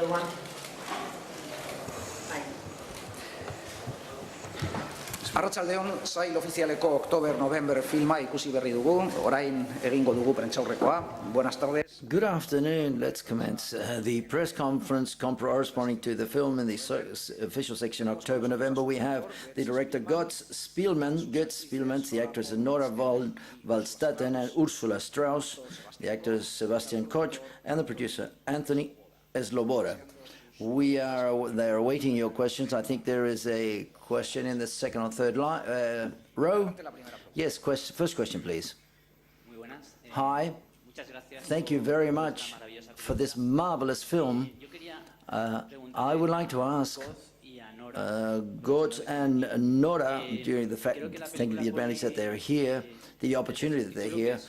everyone. Arratsaldeon, sail ofizialeko Oktober-November filma ikusi berri dugu, orain egingo dugu prentsaurrekoa. Buenas tardes. Good afternoon. Let's commence the press conference corresponding to the film in the official section October-November. We have the director Götz Spielmann, the actress Nora Waldstatten and Ursula Strauss, the actors Sebastian Koch, and the producer Anthony Esloboda. They are awaiting your questions. I think there is a question in the second or third row. Yes, first question, please. Hi. Thank you very much for this marvelous film. I would like to ask Götz and Nora, during taking the advantage that they're here, the opportunity that they're here.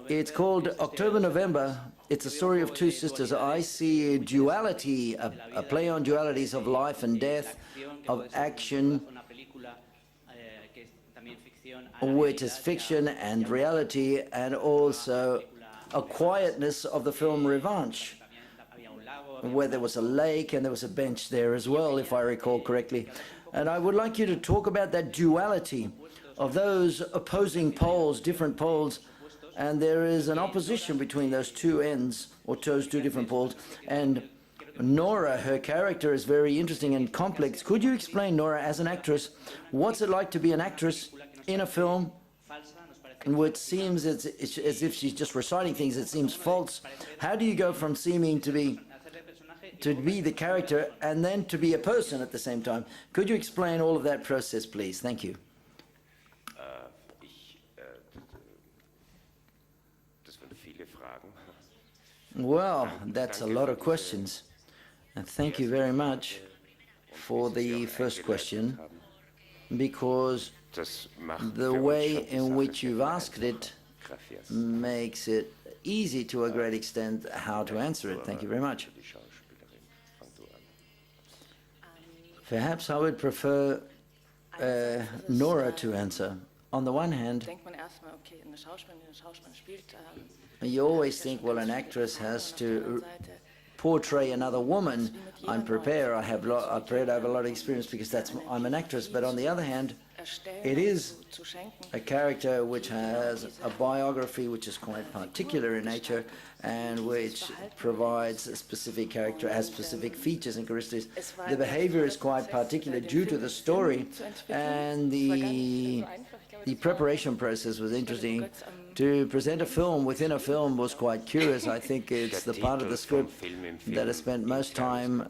It's called October-November. It's a story of two sisters. I see duality, a play on dualities of life and death, of action, which is fiction and reality, and also a quietness of the film Revanche, where there was a lake and there was a bench there as well, if I recall correctly. And I would like you to talk about that duality of those opposing poles, different poles, and there is an opposition between those two ends, or those two different poles. And Nora, her character is very interesting and complex. Could you explain, Nora, as an actress, what's it like to be an actress in a film in which seems as if she's just reciting things, it seems false? How do you go from seeming to be the character and then to be a person at the same time? Could you explain all of that process, please? Thank you. Well, that's a lot of questions. And thank you very much for the first question, because the way in which you've asked it makes it easy to a great extent how to answer it. Thank you very much. Perhaps I would prefer Nora to answer. On the one hand, you always think, well, an actress has to portray another woman. I'm prepared. I have a lot of experience because I'm an actress. But on the other hand, it is a character which has a biography which is quite particular in nature and which provides a specific character, has specific features and characteristics. The behavior is quite particular due to the story, and the preparation process was interesting. To present a film within a film was quite curious. I think it's the part of the script that I spent most time,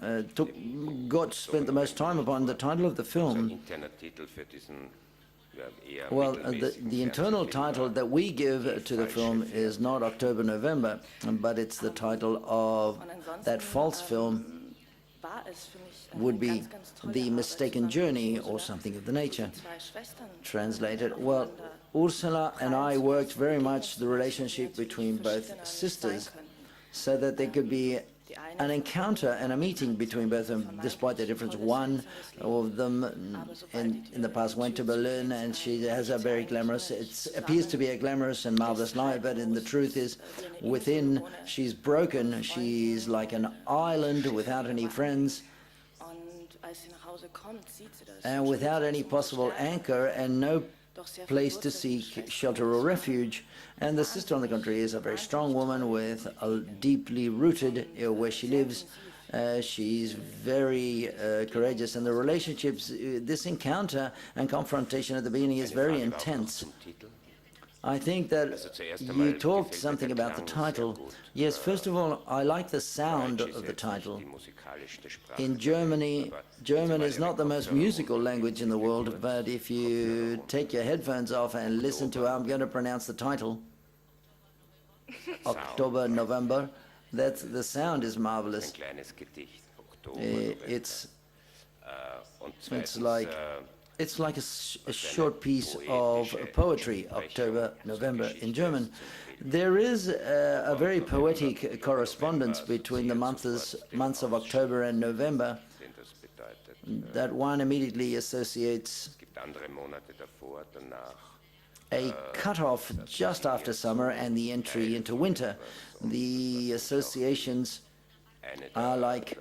spent the most time upon. The title of the film, well, the internal title that we give to the film is not October-November, but it's the title of that false film, would be The Mistaken Journey or something of the nature. Translated, well, Ursula and I worked very much the relationship between both sisters so that there could be an encounter and a meeting between both of them, despite their difference. One of them in the past went to Berlin, and she has a very glamorous, it appears to be a glamorous and marvelous life, but in the truth is, within, she's broken. She's like an island without any friends, and without any possible anchor and no place to seek shelter or refuge. And the sister, on the contrary, is a very strong woman with a deeply rooted where she lives. She's very courageous, and the relationships, this encounter and confrontation at the beginning is very intense. I think that you talked something about the title. Yes, first of all, I like the sound of the title. In Germany, German is not the most musical language in the world, but if you take your headphones off and listen to how I'm going to pronounce the title, October-November, the sound is marvelous. It's like a short piece of poetry, October-November in German. There is a very poetic correspondence between the months of October and November that one immediately associates a cutoff just after summer and the entry into winter. The associations are like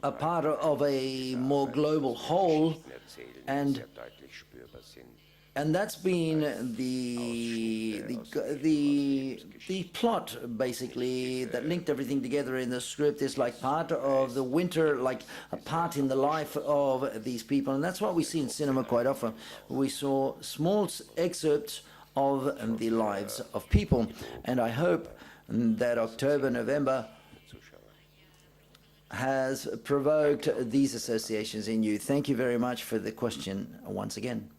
a part of a more global whole, and that's been the plot, basically, that linked everything together in the script. Is like part of the winter, like a part in the life of these people, and that's what we see in cinema quite often. We saw small excerpts of the lives of people, and I hope that October, November has provoked these associations in you. Thank you very much for the question once again.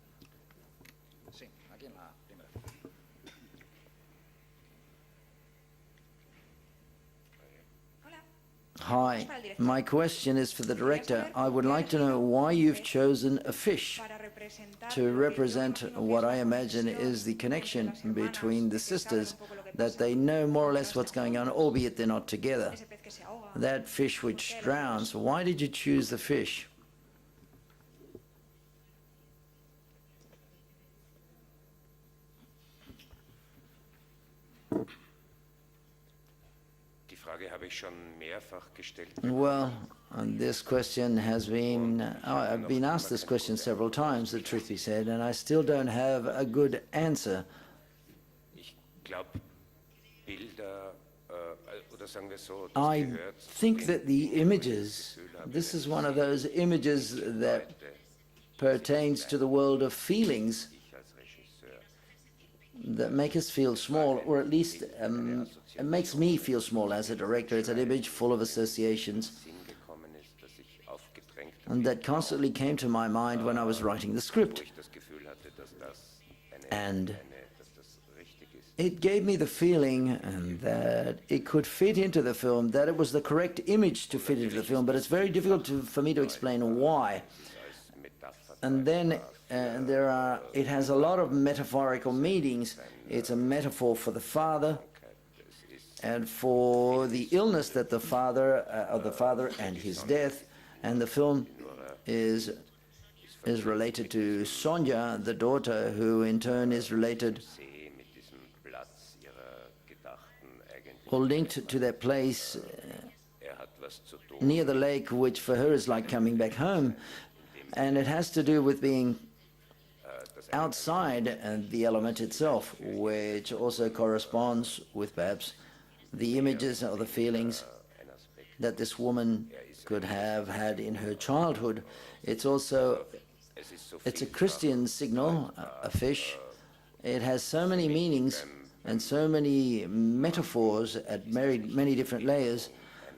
Hi, my question is for the director. I would like to know why you've chosen a fish to represent what I imagine is the connection between the sisters, that they know more or less what's going on, albeit they're not together. That fish which drowns, why did you choose the fish? Well, this question has been, I've been asked this question several times, the truth be said, and I still don't have a good answer. I think that the images, this is one of those images that pertains to the world of feelings that make us feel small, or at least it makes me feel small as a director. It's an image full of associations, and that constantly came to my mind when I was writing the script. And it gave me the feeling that it could fit into the film, that it was the correct image to fit into the film, but it's very difficult for me to explain why. And then it has a lot of metaphorical meanings. It's a metaphor for the father and for the illness that the father and his death, and the film is related to Sonja, the daughter, who in turn is related or linked to that place near the lake, which for her is like coming back home. And it has to do with being outside the element itself, which also corresponds with perhaps the images or the feelings that this woman could have had in her childhood. It's a Christian signal, a fish. It has so many meanings and so many metaphors at many different layers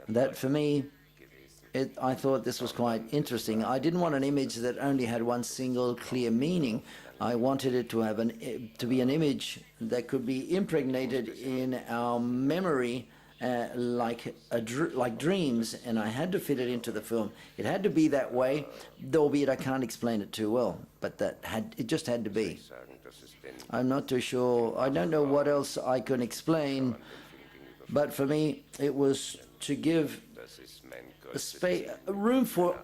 that for me, I thought this was quite interesting. I didn't want an image that only had one single clear meaning. I wanted it to have to be an image that could be impregnated in our memory like dreams, and I had to fit it into the film. It had to be that way, albeit I can't explain it too well, but it just had to be. I'm not too sure. I don't know what else I can explain, but for me, it was to give a room for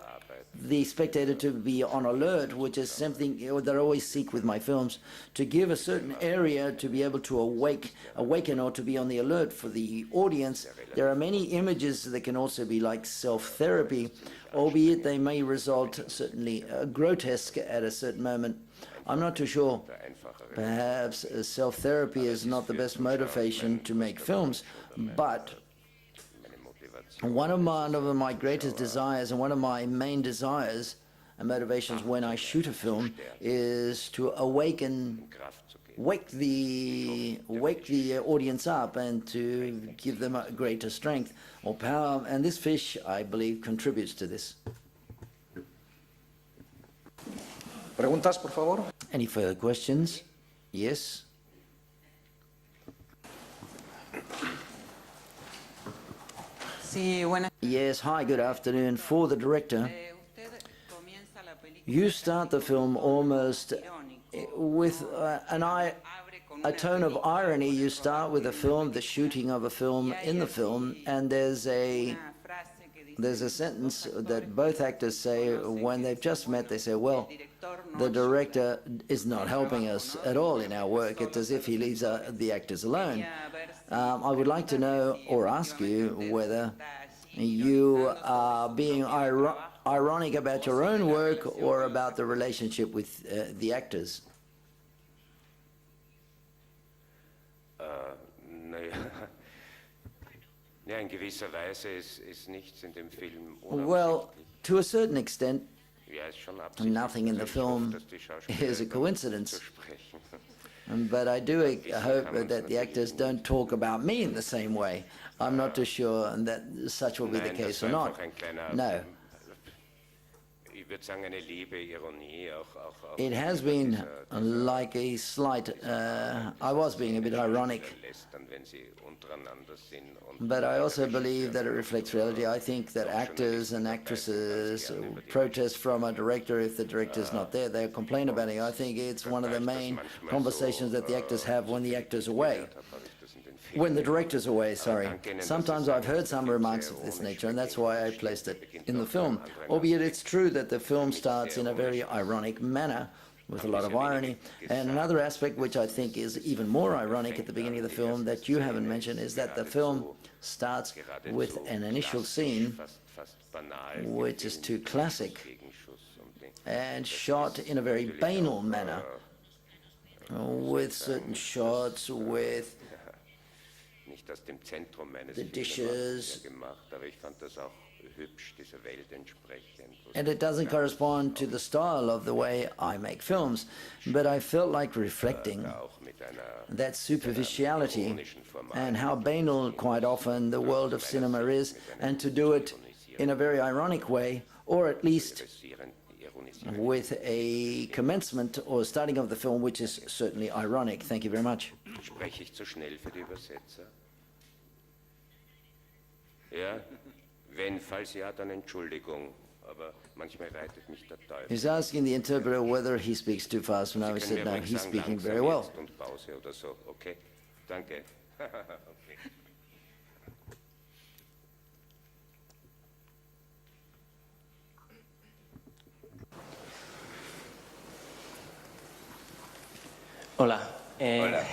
the spectator to be on alert, which is something that I always seek with my films, to give a certain area to be able to awaken or to be on the alert for the audience. There are many images that can also be like self-therapy, albeit they may result certainly grotesque at a certain moment. I'm not too sure. Perhaps self-therapy is not the best motivation to make films, but one of my greatest desires and one of my main desires and motivations when I shoot a film is to wake the audience up and to give them a greater strength or power. And this fish, I believe, contributes to this. ¿Preguntas, por favor? Any further questions? Yes. Yes, hi, good afternoon. For the director, you start the film almost with a tone of irony. You start with the shooting of a film in the film, and there's a sentence that both actors say when they've just met. They say, well, the director is not helping us at all in our work. It's as if he leaves the actors alone. I would like to know or ask you whether you are being ironic about your own work or about the relationship with the actors? Ja, in gewisser Weise ist nichts in dem Film Well, to a certain extent, Ja, ist schon absichtlich. nothing in the Also ich hoffe, film dass die Schauspieler is a dann coincidence. so sprechen. But I do hope that the actors don't talk about me in the same way. I'm not too sure that such will be the Nein, case das or war not. einfach ein kleiner, No. ich würde sagen, eine liebe Ironie, auch It has über been dieser like a slight, I was being a bit ironic, Lästern, wenn sie untereinander sind. Und but I also believe that it reflects reality. I think that actors and actresses protest from a director if the director is not there. They complain about it. I think it's one of the main conversations that the actors have when the actor's away. When the director's away, sorry. Sometimes I've heard some remarks of this nature, and that's why I placed it in the film. Albeit it's true that the film starts in a very ironic manner, with a lot of irony. And another aspect which I think is even more ironic at the beginning of the film that you haven't mentioned is that the film starts with an initial scene which is too classic and shot in a very banal manner, with certain shots, with Nicht aus dem Zentrum meines the Filmes dishes, gemacht, aber ich fand das auch hübsch, dieser Welt entsprechend. and it doesn't correspond to the style of the way I make films, but I felt like reflecting Auch mit einer that superficiality and how banal quite often the world of cinema is, and to do it in a very ironic way, or at least with a commencement or starting of the film which is certainly ironic. Thank you very much. Spreche ich zu schnell für die Übersetzer? Ja? Wenn, falls ja, dann Entschuldigung. Aber manchmal reitet mich der Teufel. He's asking the interpreter whether he speaks too fast. And I Sie können said, mir no, ruhig he's sagen, speaking langsam very well. jetzt und Pause oder so, okay? Danke. Okay. Hola. Hola.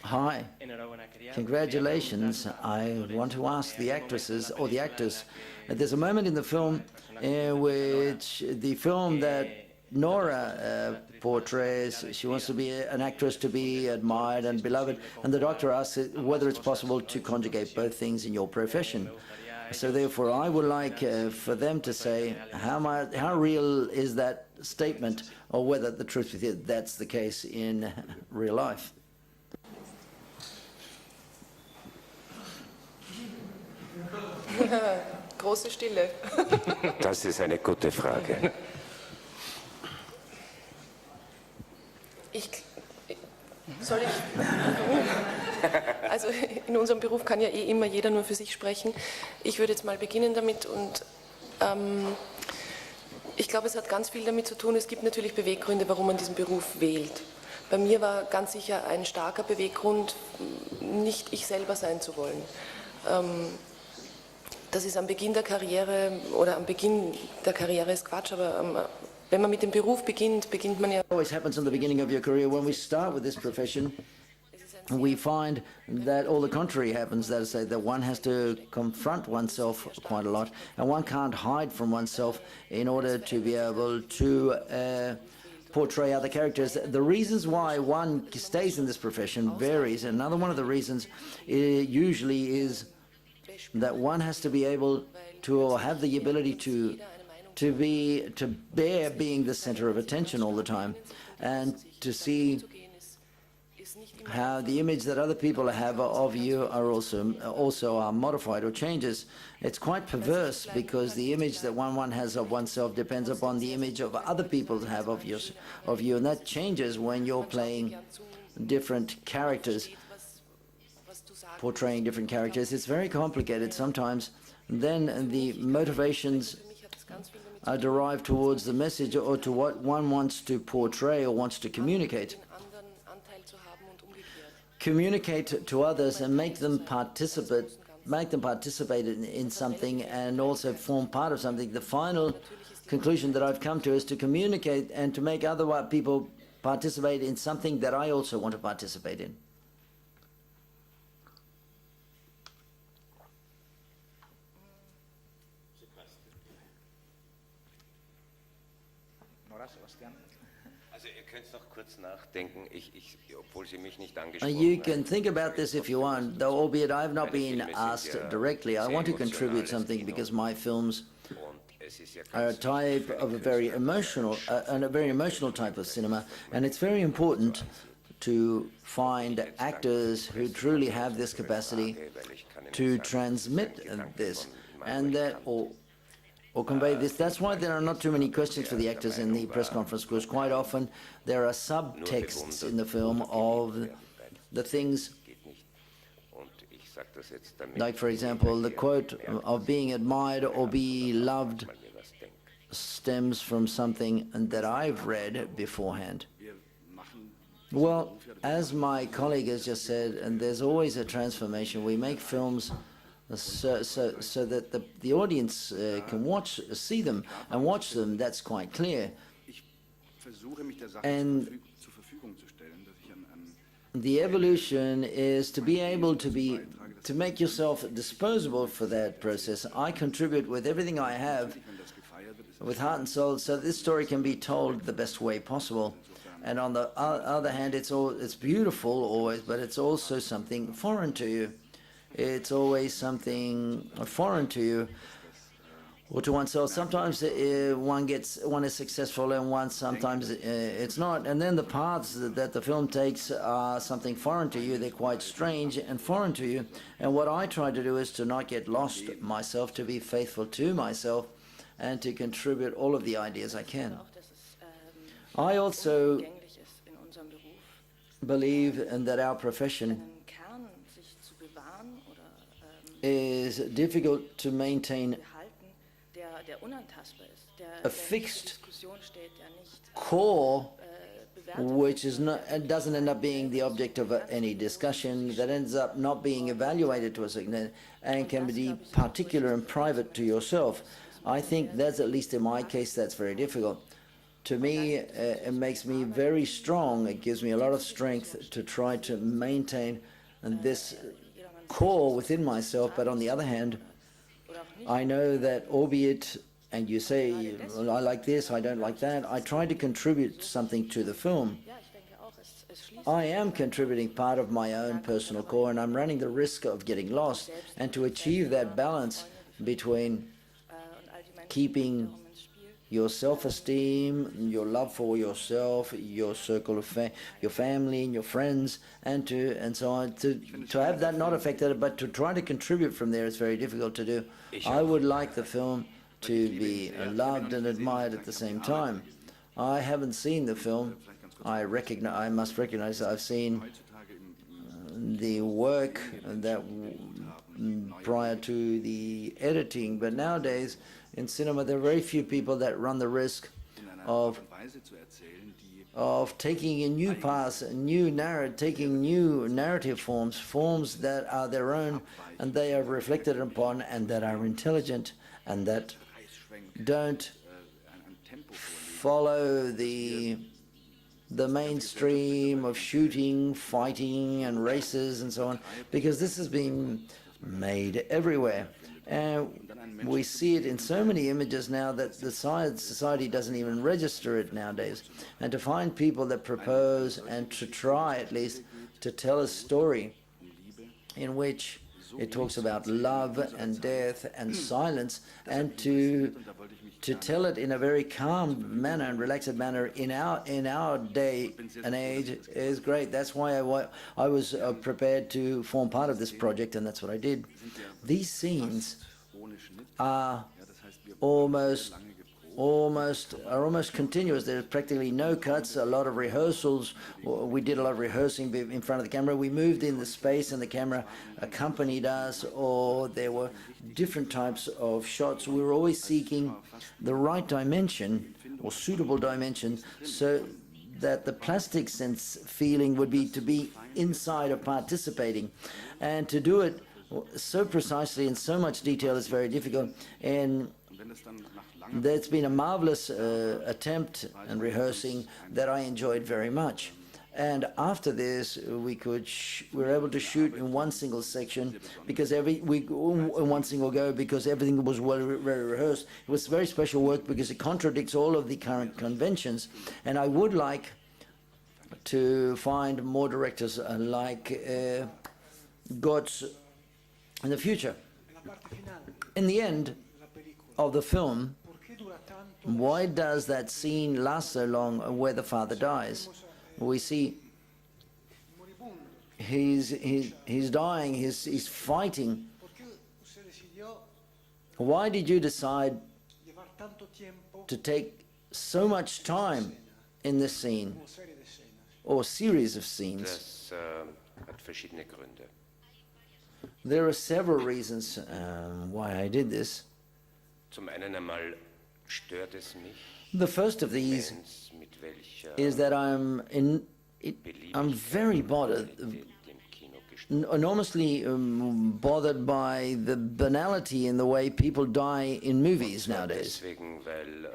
Hi. Enhorabuena. Quería- Congratulations. I want to ask the actresses or the actors. There's a moment in the film in which the film that Nora portrays, she wants to be an actress to be admired and beloved, and the doctor asks whether it's possible to conjugate both things in your profession. So therefore, I would like for them to say how real is that statement, or whether the truth is that's the case in real life. Große Stille. Das ist eine gute Frage. Soll ich? Also in unserem Beruf kann ja eh immer jeder nur für sich sprechen. Ich würde jetzt mal beginnen damit und ich glaube, es hat ganz viel damit zu tun. Es gibt natürlich Beweggründe, warum man diesen Beruf wählt. Bei mir war ganz sicher ein starker Beweggrund, nicht ich selber sein zu wollen. Das ist am Beginn der Karriere, oder am Beginn der Karriere ist Quatsch, aber wenn man mit dem Beruf beginnt, beginnt man ja... Always happens in the beginning of your career. When we start with this profession, we find that all the contrary happens. That is, to say, that one has to confront oneself quite a lot, and one can't hide from oneself in order to be able to portray other characters. The reasons why one stays in this profession varies. Another one of the reasons usually is that one has to be able to, or have the ability to bear being the center of attention all the time, and to see how the image that other people have of you are also are modified or changes. It's quite perverse, because the image that one has of oneself depends upon the image of other people have of you, and that changes when you're playing different characters, portraying different characters. It's very complicated sometimes. Then the motivations are derived towards the message or to what one wants to portray or wants to communicate. Communicate to others and make them participate in something, and also form part of something. The final conclusion that I've come to is to communicate and to make other people participate in something that I also want to participate in. Also ihr könnt noch kurz nachdenken, obwohl Sie mich nicht You angesprochen can haben. think about this if you want, though albeit I've not been asked directly. I want to contribute something because my films Und es ist ja are a ganz type of a very emotional, type of cinema, and it's very important to find actors who truly have this capacity to transmit this and that or convey this. That's why there are not too many questions for the actors in the press conference, because quite often there are subtexts in the film of the things, geht nicht. Und ich sage das jetzt damit, like for example, the quote of being admired or be loved mal mir was denkt. stems from something that I've read beforehand. Well, as my colleague has just said, and there's always a transformation. We make films so that the audience can see them and watch them. That's quite clear. And the evolution is to be able to make yourself disposable for that process. I contribute with everything I have, with heart and soul, so this story can be told the best way possible. And on the other hand, it's beautiful always, but it's also something foreign to you. It's always something foreign to you or to oneself. Sometimes one is successful and sometimes it's not. And then the paths that the film takes are something foreign to you. They're quite strange and foreign to you. And what I try to do is to not get lost myself, to be faithful to myself, and to contribute all of the ideas I can. I also believe that our profession is difficult to maintain a fixed core which doesn't end up being the object of any discussion, that ends up not being evaluated to a certain extent and can be particular and private to yourself. I think that's, at least in my case, that's very difficult. To me, it makes me very strong. It gives me a lot of strength to try to maintain this core within myself. But on the other hand, I know that albeit, and you say, well, I like this, I don't like that, I try to contribute something to the film. I am contributing part of my own personal core, and I'm running the risk of getting lost. And to achieve that balance between keeping your self-esteem, your love for yourself, your circle of your family and your friends, and so on, to have that not affected, but to try to contribute from there is very difficult to do. I would like the film to be loved and admired at the same time. I haven't seen the film. I must recognize I've seen the work that prior to the editing, but nowadays in cinema there are very few people that run the risk of taking a new path, taking new narrative forms that are their own, and they are reflected upon, and that are intelligent, and that don't follow the mainstream of shooting, fighting, and races and so on, because this has been made everywhere. And we see it in so many images now that the society doesn't even register it nowadays. And to find people that propose and to try at least to tell a story in which it talks about love and death and silence, and to tell it in a very calm manner and relaxed manner in our day and age is great. That's why I was prepared to form part of this project, and that's what I did. These scenes are almost continuous. There's practically no cuts, a lot of rehearsals. We did a lot of rehearsing in front of the camera. We moved in the space and the camera accompanied us, or there were different types of shots. We were always seeking the right dimension or suitable dimension so that the plastic sense feeling would be to be inside of participating. And to do it so precisely in so much detail is very difficult. And there's been a marvelous attempt and rehearsing that I enjoyed very much. And after this, we were able to shoot in one single section because in one single go, because everything was very rehearsed. It was very special work because it contradicts all of the current conventions. And I would like to find more directors like Gotts in the future. In the end of the film, why does that scene last so long where the father dies? We see he's dying, he's fighting. Why did you decide to take so much time in this scene or series of scenes? Das hat verschiedene Gründe. There are several reasons why I did this. Zum einen einmal stört es mich, The first of these mit welcher is that I'm very bothered, dem Kino gestorben enormously bothered by the banality in the way people die in movies nowadays. deswegen, weil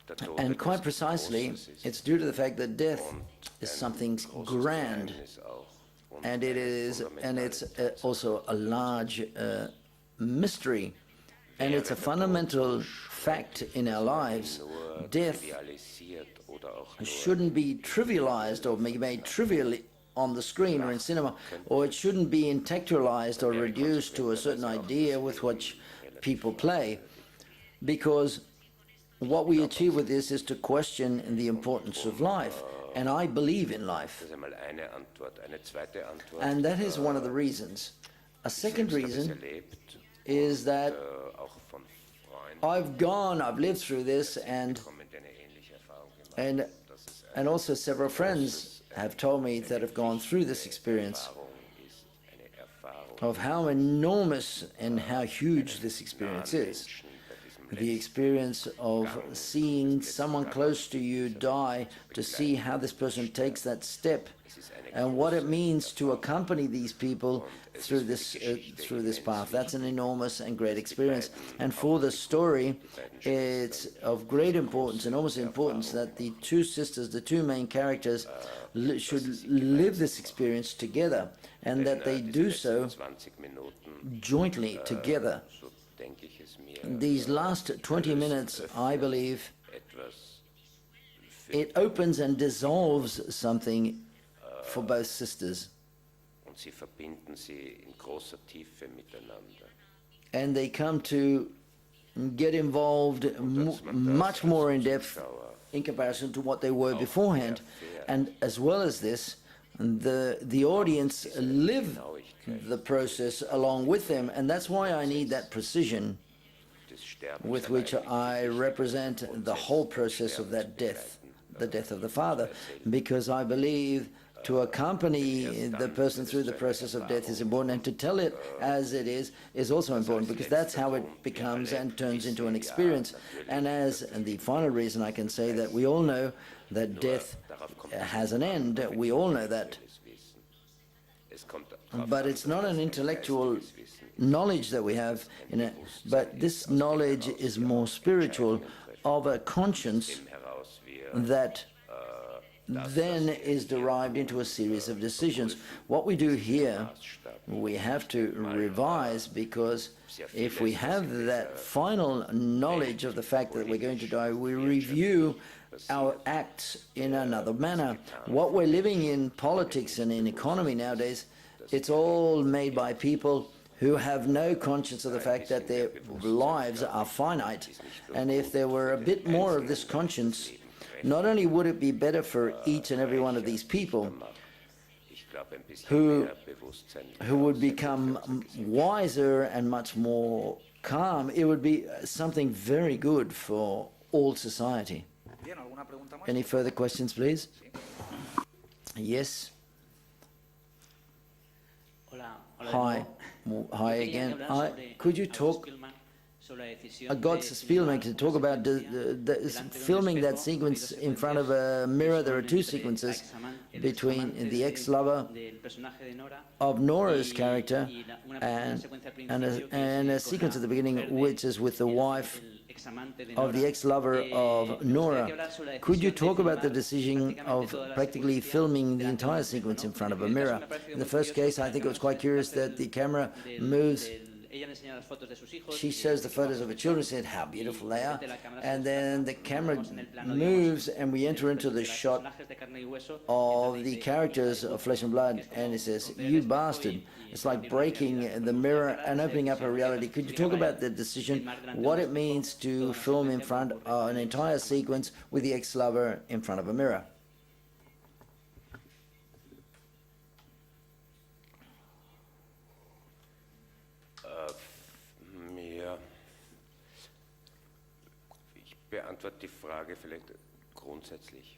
der Tod And etwas quite precisely, Großes ist it's due to the fact that death und is ein something großes grand, Geheimnis auch und and it's fundamentales also a large mystery, and it's a fundamental fact in our lives. nur Death trivialisiert oder auch nur shouldn't be trivialized or made trivial on the screen or in cinema, or it shouldn't be intellectualized or reduced to a certain idea with which people play, because what we achieve with this is to question the importance of life, and I believe in life, Das ist einmal eine Antwort. Eine zweite Antwort, and that is one of the reasons. A second selbst habe es reason erlebt, is that auch von Freunden I've lived through this, and kommen, die eine ähnliche Erfahrung gemacht haben. Das ist and also several friends have told me that have gone through this experience Erfahrung ist eine Erfahrung of how enormous and how huge this experience is. The experience of seeing someone close to you die, to see how this person takes that step, and what it means to accompany these people through this path. That's an enormous and great experience. And for the story, it's of great importance, enormous importance, that the two sisters, the two main characters, should live this experience together, and that they do so 20 Minuten, jointly together. so denke ich es mir, These last 20 minutes, I believe, etwas it opens and dissolves something for both sisters, und sie verbinden sie in großer Tiefe miteinander. and they come to get involved much more in depth in comparison to what they were beforehand. And as well as this, the audience live the process along with them, and that's why I need that precision Des Sterbens with which I represent the whole process of that death, the death of the father, because I believe to accompany the person through the process of death is important, and to tell it as it is also important, because that's how it becomes and turns into an experience. And the final reason, I can say that we all know that death has an end. We all know that. But it's not an intellectual knowledge that we have, but this knowledge is more spiritual, of a conscience that then is derived into a series of decisions. What we do here, we have to revise, because if we have that final knowledge of the fact that we're going to die, we review our acts in another manner. What we're living in politics and in economy nowadays, it's all made by people who have no conscience of the fact that their lives are finite. And if there were a bit more of this conscience, not only would it be better for each and every one of these people who would become wiser and much more calm, it would be something very good for all society. Any further questions, please? Yes. Hi. Hi again. Could you talk God's Spielman to talk about filming that sequence in front of a mirror. There are two sequences between the ex-lover of Nora's character and a sequence at the beginning which is with the wife of the ex-lover of Nora. Could you talk about the decision of practically filming the entire sequence in front of a mirror? In the first case, I think it was quite curious that the camera moves. She shows the photos of her children, said how beautiful they are, and then the camera moves and we enter into the shot of the characters of flesh and blood, and it says, "You bastard." It's like breaking the mirror and opening up a reality. Could you talk about the decision, what it means to film in front of an entire sequence with the ex-lover in front of a mirror? Beantworte die Frage vielleicht grundsätzlich.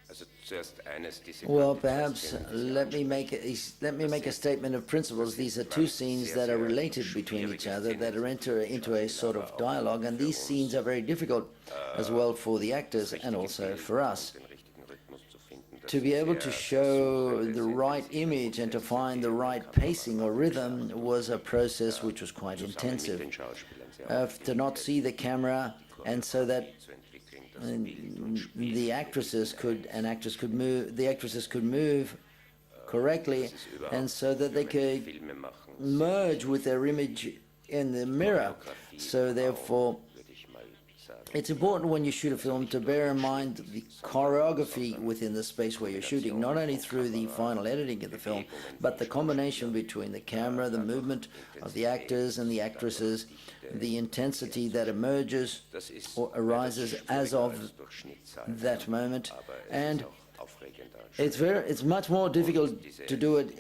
Also zuerst eines, diese Well, perhaps let me make a statement of principles. These are two scenes that are related between each other, that are into a sort of dialogue, and these scenes are very difficult as well for the actors and also for us. To be able to show the right image and to find the right pacing or rhythm was a process which was quite intensive. To not see the camera, and so that the actresses could move correctly, and so that they could merge with their image in the mirror. So therefore, it's important when you shoot a film to bear in mind the choreography within the space where you're shooting, not only through the final editing of the film, but the combination between the camera, the movement of the actors and the actresses, the intensity that emerges or arises as of that moment. And it's much more difficult to do it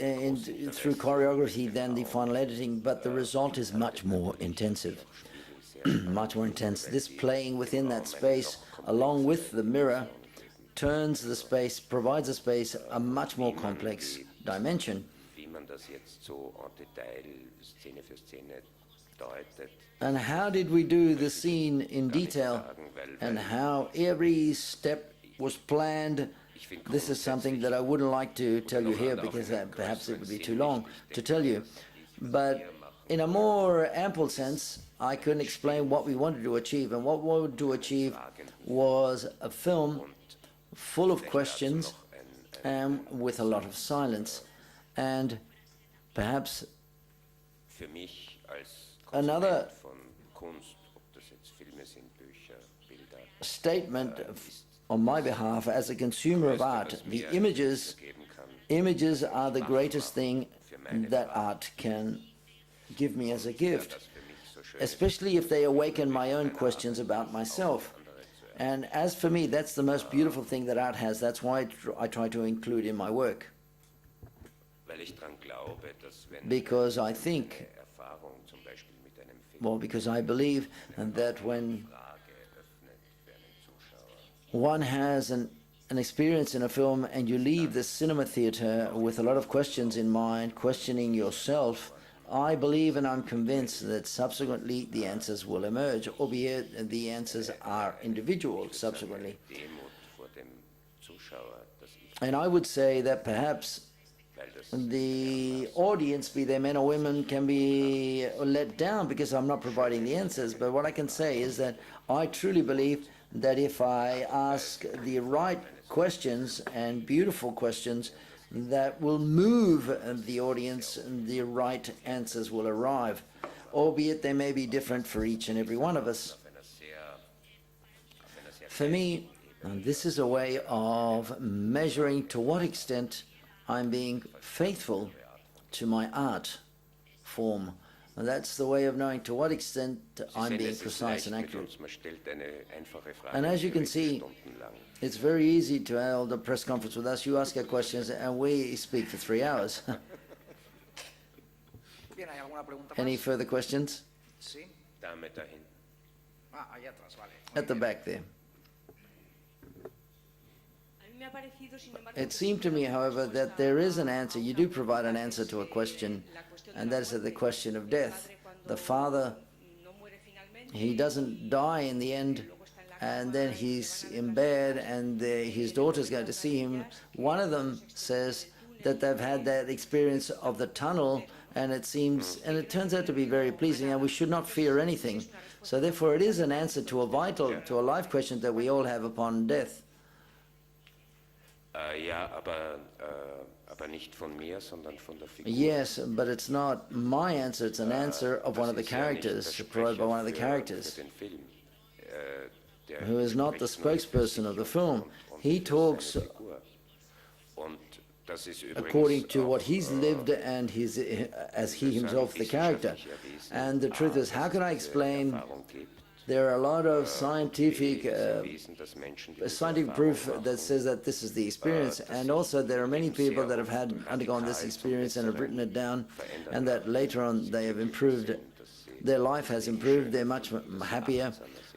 through choreography than the final editing, but the result is much more intensive. Much more intense. This playing within that space, along with the mirror, turns the space, provides the space a much more complex dimension. And how did we do the scene in detail, and how every step was planned? This is something that I wouldn't like to tell you here, because perhaps it would be too long to tell you. But in a more ample sense, I couldn't explain what we wanted to achieve, and what we wanted to achieve was a film full of questions and with a lot of silence. And perhaps another statement on my behalf as a consumer of art, the images are the greatest thing that art can give me as a gift, especially if they awaken my own questions about myself. And as for me, that's the most beautiful thing that art has. That's why I try to include in my work. Because I think, because I believe that when one has an experience in a film and you leave the cinema theater with a lot of questions in mind, questioning yourself, I believe and I'm convinced that subsequently the answers will emerge, albeit the answers are individual subsequently. And I would say that perhaps the audience, be they men or women, can be let down because I'm not providing the answers. But what I can say is that I truly believe that if I ask the right questions and beautiful questions that will move the audience, the right answers will arrive, albeit they may be different for each and every one of us. For me, this is a way of measuring to what extent I'm being faithful to my art form. And that's the way of knowing to what extent I'm being precise and accurate. And as you can see, it's very easy to hold a press conference with us. You ask our questions and we speak for 3 hours. Any further questions? At the back there. It seemed to me, however, that there is an answer. You do provide an answer to a question, and that is the question of death. The father he doesn't die in the end, and then he's in bed and his daughter's going to see him. One of them says that they've had that experience of the tunnel, and it turns out to be very pleasing, and we should not fear anything. So therefore it is an answer to a life question that we all have upon death. Ja, aber nicht von mir, sondern von der Figur. Yes, but it's not my answer, it's an answer of one of the characters, provided by one of the characters, who is not the spokesperson of the film. He talks according to what he's lived and as he himself the character. And the truth is, how can I explain? There are a lot of scientific proof that says that this is the experience, and also there are many people that have undergone this experience and have written it down, and that later on they have improved. Their life has improved. They're much happier.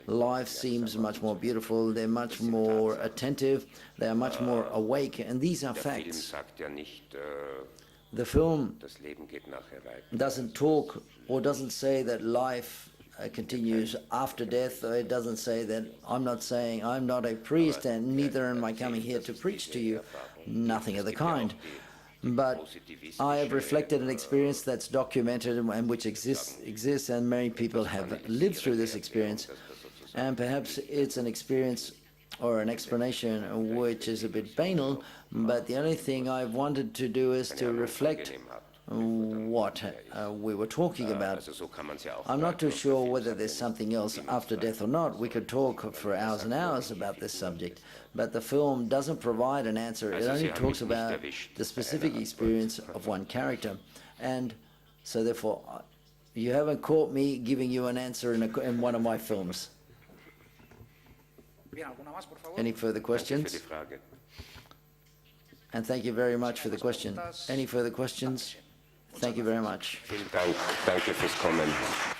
Life seems much more beautiful. They're much more attentive. They are much more awake, and these are facts. The film doesn't talk or doesn't say that life continues after death. It doesn't say that. I'm not saying I'm not a priest, and neither am I coming here to preach to you. Nothing of the kind. But I have reflected an experience that's documented and which exists, and many people have lived through this experience. And perhaps it's an experience or an explanation which is a bit banal, but the only thing I've wanted to do is to reflect what we were talking about. I'm not too sure whether there's something else after death or not. We could talk for hours and hours about this subject, but the film doesn't provide an answer. It only talks about the specific experience of one character. And so therefore, you haven't caught me giving you an answer in one of my films. Any further questions? And thank you very much for the question. Any further questions? Thank you very much. Vielen Dank. Danke fürs Kommen.